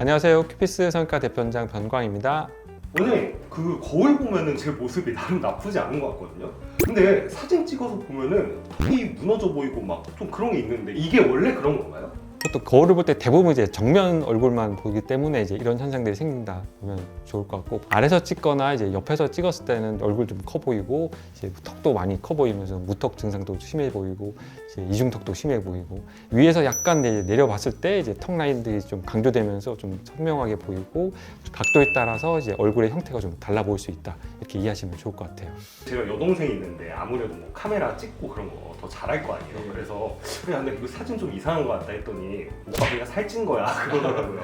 안녕하세요. 큐피스 성형외과 대표원장 변광입니다. 원장님, 그 거울 보면은 제 모습이 나름 나쁘지 않은 것 같거든요. 근데 사진 찍어서 보면은 턱이 무너져 보이고 막 좀 그런 게 있는데 이게 원래 그런 건가요? 보통 거울을 볼 때 대부분 이제 정면 얼굴만 보기 때문에 이제 이런 현상들이 생긴다 보면 좋을 것 같고, 아래서 찍거나 이제 옆에서 찍었을 때는 얼굴 좀 커 보이고 이제 턱도 많이 커 보이면서 무턱 증상도 심해 보이고 이제 이중턱도 심해 보이고, 위에서 약간 이제 내려봤을 때 이제 턱 라인들이 좀 강조되면서 좀 선명하게 보이고, 각도에 따라서 이제 얼굴의 형태가 좀 달라 보일 수 있다, 이렇게 이해하시면 좋을 것 같아요. 제가 여동생이 있는데 아무래도 뭐 카메라 찍고 그런 거 더 잘할 거 아니에요. 그래서 그냥 근데 그 사진 좀 이상한 거 같다 했더니 오빠 그냥 살찐 거야 그러더라고요.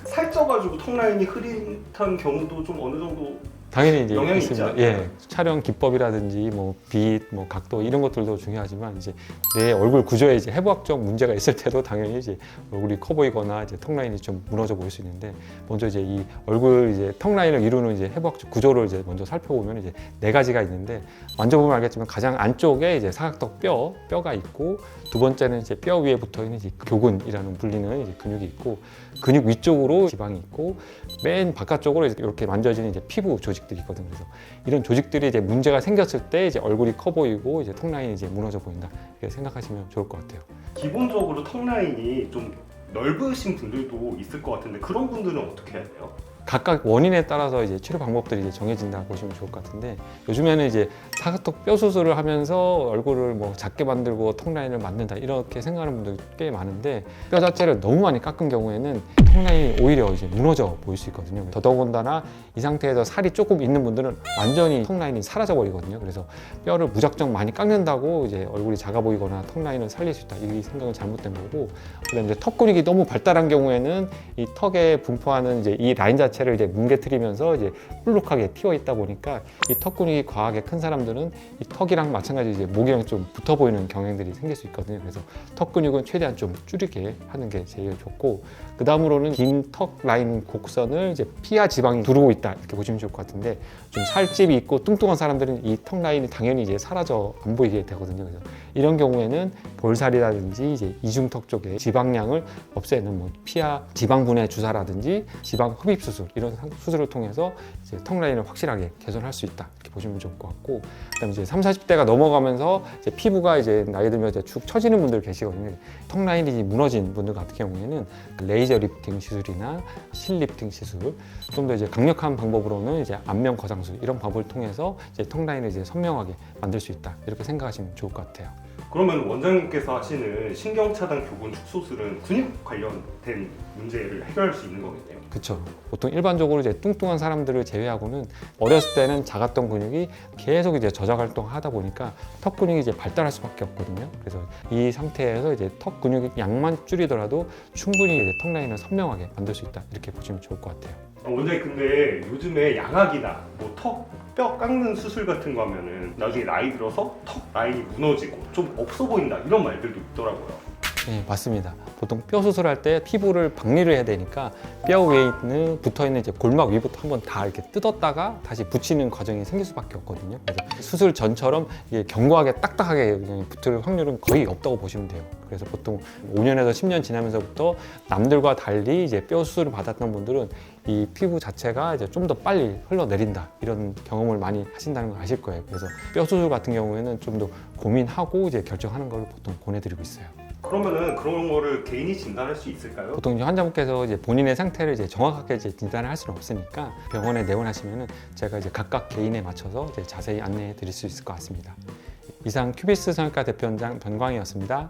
살쪄가지고 턱 라인이 흐릿한 경우도 좀 어느 정도 당연히 이제 영향이 있습니다. 있지 않나요? 예, 촬영 기법이라든지 뭐 빛, 뭐 각도 이런 것들도 중요하지만, 이제 내 얼굴 구조에 이제 해부학적 문제가 있을 때도 당연히 이제 얼굴이 커 보이거나 이제 턱 라인이 좀 무너져 보일 수 있는데, 먼저 이제 이 얼굴 이제 턱 라인을 이루는 이제 해부학적 구조를 이제 먼저 살펴보면 이제 네 가지가 있는데, 만져보면 알겠지만 가장 안쪽에 이제 사각턱 뼈가 있고, 두 번째는 이제 뼈 위에 붙어 있는 이제 교근이라는 불리는 이제 근육이 있고, 근육 위쪽으로 지방이 있고, 맨 바깥쪽으로 이렇게 만져지는 이제 피부 조직들이 있거든요. 그래서 이런 조직들이 이제 문제가 생겼을 때 이제 얼굴이 커 보이고 이제 턱 라인이 이제 무너져 보인다, 이렇게 생각하시면 좋을 것 같아요. 기본적으로 턱 라인이 좀 넓으신 분들도 있을 것 같은데 그런 분들은 어떻게 해야 돼요? 각각 원인에 따라서 이제 치료 방법들이 이제 정해진다고 보시면 좋을 것 같은데, 요즘에는 이제 사각턱 뼈 수술을 하면서 얼굴을 뭐 작게 만들고 턱 라인을 만든다, 이렇게 생각하는 분들 꽤 많은데, 뼈 자체를 너무 많이 깎은 경우에는 턱 라인이 오히려 이제 무너져 보일 수 있거든요. 더더군다나 이 상태에서 살이 조금 있는 분들은 완전히 턱 라인이 사라져 버리거든요. 그래서 뼈를 무작정 많이 깎는다고 이제 얼굴이 작아 보이거나 턱 라인을 살릴 수 있다, 이 생각은 잘못된 거고, 그다음에 이제 턱 근육이 너무 발달한 경우에는 이 턱에 분포하는 이제 이 라인 자체를 이제 뭉개트리면서 이제 볼록하게 튀어 있다 보니까, 이 턱 근육이 과하게 큰 사람들은 이 턱이랑 마찬가지로 이제 목이랑 좀 붙어 보이는 경향들이 생길 수 있거든요. 그래서 턱 근육은 최대한 좀 줄이게 하는 게 제일 좋고, 그 다음으로는 긴 턱 라인 곡선을 이제 피하 지방이 두르고 있다, 이렇게 보시면 좋을 것 같은데, 좀 살집이 있고 뚱뚱한 사람들은 이 턱 라인이 당연히 이제 사라져 안 보이게 되거든요. 그래서 이런 경우에는 볼살이라든지 이제 이중턱 쪽에 지방량을 없애는 뭐 피하 지방분해 주사라든지 지방 흡입 수술, 이런 수술을 통해서 이제 턱 라인을 확실하게 개선할 수 있다, 이렇게 보시면 좋을 것 같고, 그다음에 이제 30, 40대가 넘어가면서 이제 피부가 이제 나이 들면 이제 축 처지는 분들 계시거든요. 턱 라인이 무너진 분들 같은 경우에는 레이저 리프팅 시술이나 실 리프팅 시술, 좀 더 이제 강력한 방법으로는 이제 안면 거상술, 이런 방법을 통해서 이제 턱 라인을 이제 선명하게 만들 수 있다, 이렇게 생각하시면 좋을 것 같아요. 그러면 원장님께서 하시는 신경차단 교근 축소술은 근육 관련된 문제를 해결할 수 있는 거겠네요. 그렇죠. 보통 일반적으로 이제 뚱뚱한 사람들을 제외하고는 어렸을 때는 작았던 근육이 계속 이제 저작 활동하다 보니까 턱 근육이 이제 발달할 수밖에 없거든요. 그래서 이 상태에서 이제 턱 근육의 양만 줄이더라도 충분히 이제 턱 라인을 선명하게 만들 수 있다, 이렇게 보시면 좋을 것 같아요. 원장님, 근데 요즘에 양악이나 뭐 턱 뼈 깎는 수술 같은 거 하면은 나중에 나이 들어서 턱 라인이 무너지고 좀 없어 보인다, 이런 말들도 있더라고요. 네, 맞습니다. 보통 뼈 수술할 때 피부를 박리를 해야 되니까 뼈 위에 있는 붙어 있는 이제 골막 위부터 한번 다 이렇게 뜯었다가 다시 붙이는 과정이 생길 수밖에 없거든요. 그래서 수술 전처럼 이게 견고하게 딱딱하게 그냥 붙을 확률은 거의 없다고 보시면 돼요. 그래서 보통 5년에서 10년 지나면서부터 남들과 달리 이제 뼈 수술을 받았던 분들은 이 피부 자체가 이제 좀 더 빨리 흘러내린다, 이런 경험을 많이 하신다는 걸 아실 거예요. 그래서 뼈 수술 같은 경우에는 좀 더 고민하고 이제 결정하는 걸 보통 권해드리고 있어요. 그러면은 그런 거를 개인이 진단할 수 있을까요? 보통 이제 환자분께서 이제 본인의 상태를 이제 정확하게 이제 진단을 할 수는 없으니까 병원에 내원하시면은 제가 이제 각각 개인에 맞춰서 이제 자세히 안내해 드릴 수 있을 것 같습니다. 이상 큐비스 성형외과 대표원장 변광이었습니다.